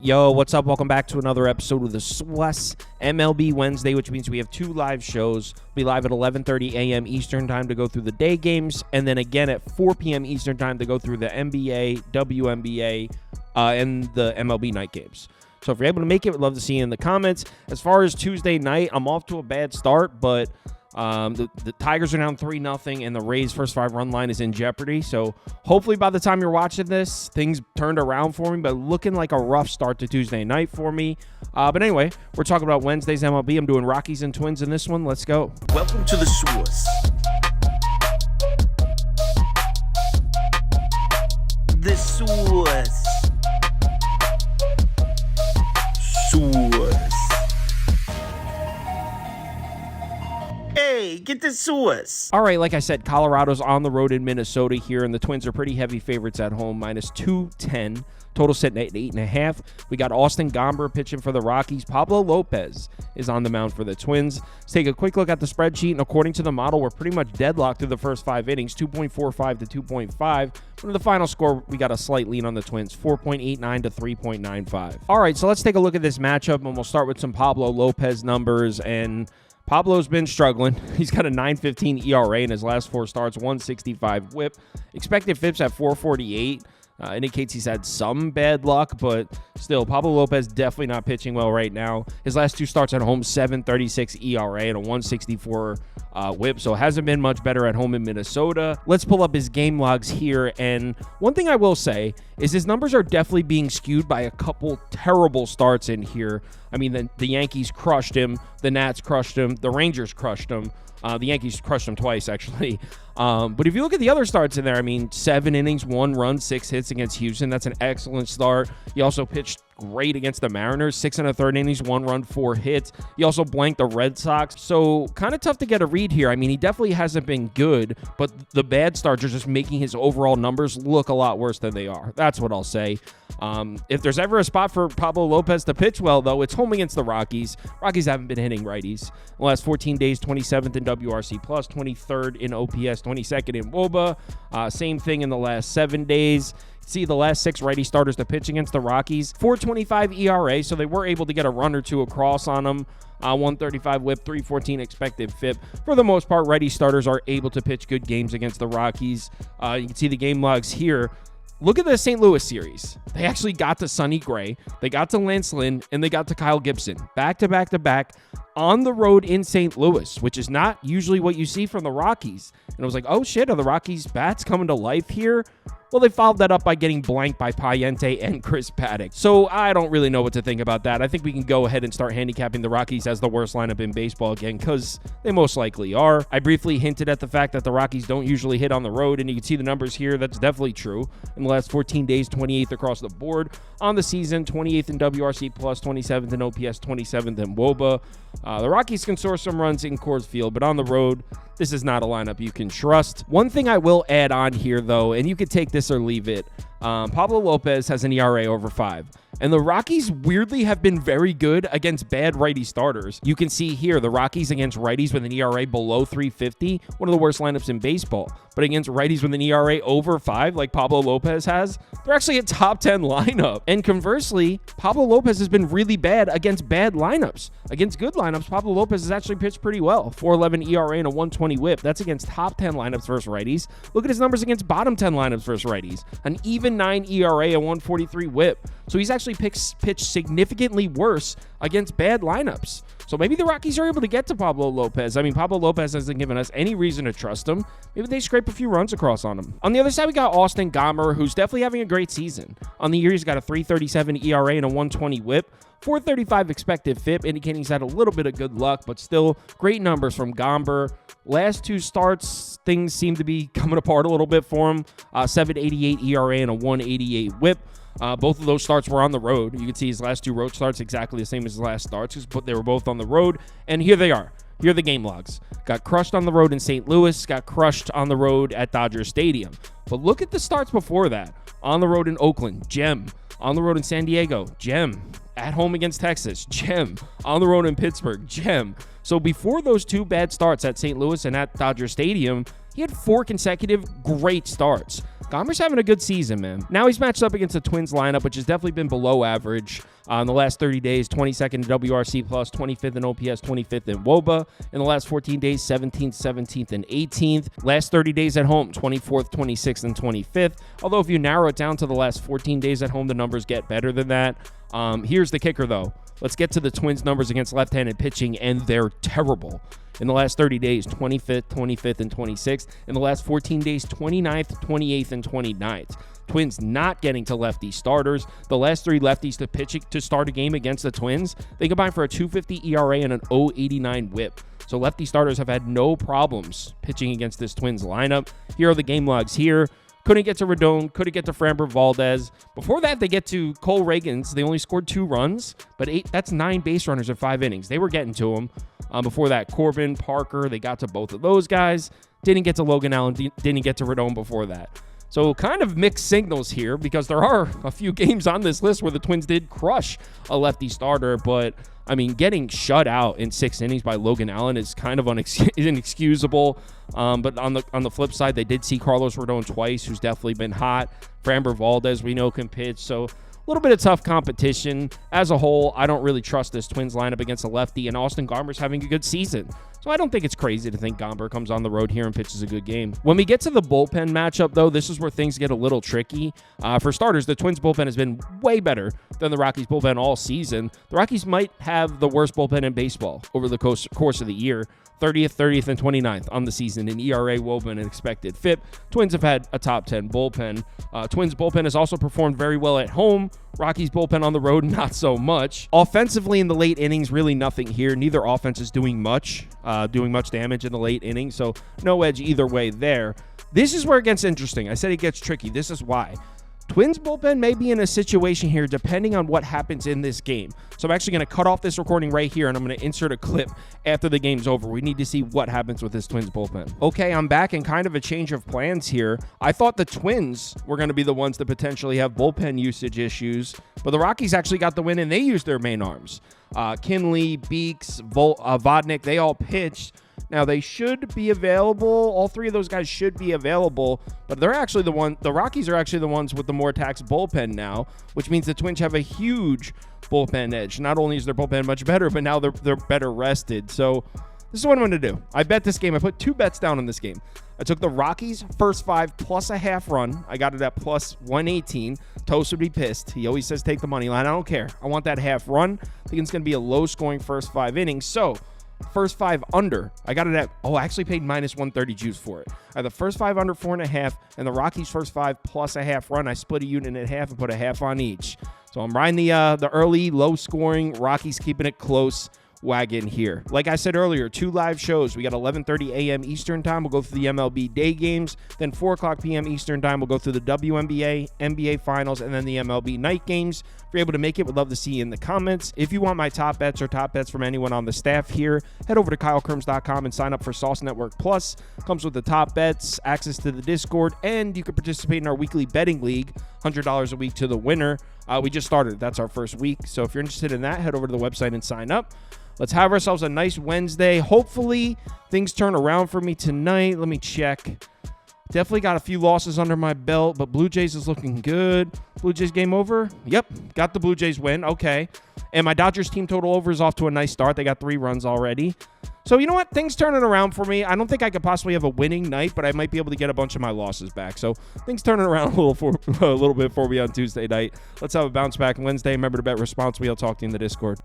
Yo, what's up? Welcome back to another episode of the SWES MLB Wednesday, which means we have two live shows. We'll be live at 11:30 a.m. Eastern Time to go through the day games, and then again at 4 p.m. Eastern Time to go through the NBA, WNBA, and the MLB night games. So if you're able to make it, we'd love to see you in the comments. As far as Tuesday night, I'm off to a bad start, but the Tigers are down 3-0, and the Rays' first 5-run line is in jeopardy. So hopefully by the time you're watching this, things turned around for me, but looking like a rough start to Tuesday night for me. But anyway, we're talking about Wednesday's MLB. I'm doing Rockies and Twins in this one. Let's go. Welcome to the source. The source. Hey, get the sauce. All right, like I said, Colorado's on the road in Minnesota here, and the Twins are pretty heavy favorites at home, minus 210. Total sitting at 8.5. We got Austin Gomber pitching for the Rockies. Pablo Lopez is on the mound for the Twins. Let's take a quick look at the spreadsheet, and according to the model, we're pretty much deadlocked through the first 5 innings, 2.45 to 2.5. But in the final score, we got a slight lean on the Twins, 4.89 to 3.95. All right, so let's take a look at this matchup, and we'll start with some Pablo Lopez numbers. And Pablo's been struggling. He's got a 9.15 ERA in his last 4 starts, 165 whip. Expected FIPS at 448. Indicates he's had some bad luck, but still, Pablo Lopez definitely not pitching well right now. His last 2 starts at home, 7.36 ERA and a 164 whip, so hasn't been much better at home in Minnesota. Let's pull up his game logs here, and one thing I will say is his numbers are definitely being skewed by a couple terrible starts in here. I mean, the Yankees crushed him, the Nats crushed him, the Rangers crushed him. The Yankees crushed him twice, actually. But if you look at the other starts in there, I mean, 7 innings, 1 run, 6 hits against Houston. That's an excellent start. He also pitched great against the Mariners, 6 1/3 innings, 1 run, 4 hits. He also blanked the Red Sox. So kind of tough to get a read here. I mean, he definitely hasn't been good, but the bad starts are just making his overall numbers look a lot worse than they are. That's what I'll say. If there's ever a spot for Pablo Lopez to pitch well, though, it's home against the Rockies. Rockies haven't been hitting righties. In the last 14 days, 27th in WRC+, 23rd in OPS, 22nd in WOBA. Same thing in the last 7 days. See the last 6 righty starters to pitch against the Rockies. 4.25 ERA, so they were able to get a run or two across on them. 135 whip, 314 expected FIP. For the most part, righty starters are able to pitch good games against the Rockies. You can see the game logs here. Look at the St. Louis series. They actually got to Sonny Gray, they got to Lance Lynn, and they got to Kyle Gibson. Back to back to back on the road in St. Louis, which is not usually what you see from the Rockies. And I was like, oh shit, are the Rockies bats coming to life here? Well, they followed that up by getting blanked by Payente and Chris Paddock. So I don't really know what to think about that. I think we can go ahead and start handicapping the Rockies as the worst lineup in baseball again, because they most likely are. I briefly hinted at the fact that the Rockies don't usually hit on the road, and you can see the numbers here. That's definitely true. In the last 14 days, 28th across the board. On the season, 28th in WRC+, 27th in OPS, 27th in WOBA. The Rockies can source some runs in Coors Field, but on the road, this is not a lineup you can trust. One thing I will add on here, though, and you could take this or leave it, Pablo Lopez has an ERA over 5. And the Rockies weirdly have been very good against bad righty starters. You can see here the Rockies against righties with an ERA below 3.50, one of the worst lineups in baseball. But against righties with an ERA over 5, like Pablo Lopez has, they're actually a top 10 lineup. And conversely, Pablo Lopez has been really bad against bad lineups. Against good lineups, Pablo Lopez has actually pitched pretty well. 4.11 ERA and a 120 whip. That's against top 10 lineups versus righties. Look at his numbers against bottom 10 lineups versus righties. An even 9 ERA and 143 whip. So he's actually pitched significantly worse against bad lineups. So maybe the Rockies are able to get to Pablo Lopez. I mean, Pablo Lopez hasn't given us any reason to trust him. Maybe they scrape a few runs across on him. On the other side, we got Austin Gomber, who's definitely having a great season. On the year, he's got a 3.37 ERA and a 120 whip. 4.35 expected FIP, indicating he's had a little bit of good luck, but still great numbers from Gomber. Last 2 starts, things seem to be coming apart a little bit for him. 7.88 ERA and a 188 whip. Both of those starts were on the road. You can see his last 2 road starts exactly the same as his last starts, but they were both on the road. And here they are. Here are the game logs. Got crushed on the road in St. Louis. Got crushed on the road at Dodger Stadium. But look at the starts before that. On the road in Oakland, gem. On the road in San Diego, gem. At home against Texas, gem. On the road in Pittsburgh, gem. So before those 2 bad starts at St. Louis and at Dodger Stadium, he had 4 consecutive great starts. Gomber's having a good season, man. Now he's matched up against the Twins lineup, which has definitely been below average in the last 30 days. 22nd in WRC+, 25th in OPS, 25th in WOBA. In the last 14 days, 17th, 17th, and 18th. Last 30 days at home, 24th, 26th, and 25th. Although if you narrow it down to the last 14 days at home, the numbers get better than that. Here's the kicker, though. Let's get to the Twins' numbers against left-handed pitching, and they're terrible. In the last 30 days, 25th, 25th, and 26th. In the last 14 days, 29th, 28th, and 29th. Twins not getting to lefty starters. The last 3 lefties to pitch to start a game against the Twins, they combined for a 2.50 ERA and an 0.89 WHIP. So lefty starters have had no problems pitching against this Twins lineup. Here are the game logs here. Couldn't get to Rodon, couldn't get to Framber Valdez. Before that, they get to Cole Reagans. They only scored 2 runs, but that's 9 base runners in 5 innings. They were getting to him. Before that, Corbin, Parker, they got to both of those guys. Didn't get to Logan Allen, didn't get to Rodon before that. So kind of mixed signals here because there are a few games on this list where the Twins did crush a lefty starter, but I mean, getting shut out in 6 innings by Logan Allen is kind of inexcusable. But on the flip side, they did see Carlos Rodon twice, who's definitely been hot. Framber Valdez, we know, can pitch. So a little bit of tough competition. As a whole, I don't really trust this Twins lineup against a lefty, and Austin Gomber's having a good season. So I don't think it's crazy to think Gomber comes on the road here and pitches a good game. When we get to the bullpen matchup, though, this is where things get a little tricky. For starters, the Twins bullpen has been way better than the Rockies bullpen all season. The Rockies might have the worst bullpen in baseball over the course of the year. 30th, and 29th on the season in ERA, WOBA, and expected FIP. Twins have had a top 10 bullpen. Twins bullpen has also performed very well at home. Rockies bullpen on the road, not so much. Offensively in the late innings, really nothing here. Neither offense is doing much damage in the late innings, so no edge either way there. This is where it gets interesting. I said it gets tricky. This is why. Twins bullpen may be in a situation here depending on what happens in this game. So I'm actually going to cut off this recording right here, and I'm going to insert a clip after the game's over. We need to see what happens with this Twins bullpen. Okay, I'm back in kind of a change of plans here. I thought the Twins were going to be the ones that potentially have bullpen usage issues, but the Rockies actually got the win, and they used their main arms. Kinley, Beeks, Vodnik, they all pitched. Now, they should be available. All 3 of those guys should be available, but the Rockies are actually the ones with the more taxed bullpen now, which means the Twins have a huge bullpen edge. Not only is their bullpen much better, but now they're better rested. So this is what I'm going to do. I bet this game. I put 2 bets down on this game. I took the Rockies first 5 plus a half run. I got it at plus 118. Toast would be pissed. He always says take the money line. I don't care. I want that half run. I think it's going to be a low-scoring first 5 innings. So first 5 under. I got it at, I actually paid minus 130 juice for it. I had the first 5 under 4.5, and the Rockies first 5 plus a half run. I split a unit in half and put a half on each. So I'm riding the early, low-scoring, Rockies keeping it close wagon here. Like I said earlier, 2 live shows. We got 11:30 a.m. Eastern time. We'll go through the MLB day games. Then 4 o'clock p.m. Eastern time, we'll go through the WNBA, NBA finals, and then the MLB night games. If you're able to make it, we'd love to see you in the comments. If you want my top bets or top bets from anyone on the staff here, head over to KyleKirms.com and sign up for Sauce Network Plus. Comes with the top bets, access to the Discord, and you can participate in our weekly betting league, $100 a week to the winner. We just started. That's our first week. So if you're interested in that, head over to the website and sign up. Let's have ourselves a nice Wednesday. Hopefully, things turn around for me tonight. Let me check. Definitely got a few losses under my belt, but Blue Jays is looking good. Blue Jays game over? Yep, got the Blue Jays win. Okay. And my Dodgers team total over is off to a nice start. They got 3 runs already. So you know what? Things turning around for me. I don't think I could possibly have a winning night, but I might be able to get a bunch of my losses back. So things turning around a little bit for me on Tuesday night. Let's have a bounce back Wednesday. Remember to bet responsibly. I'll talk to you in the Discord.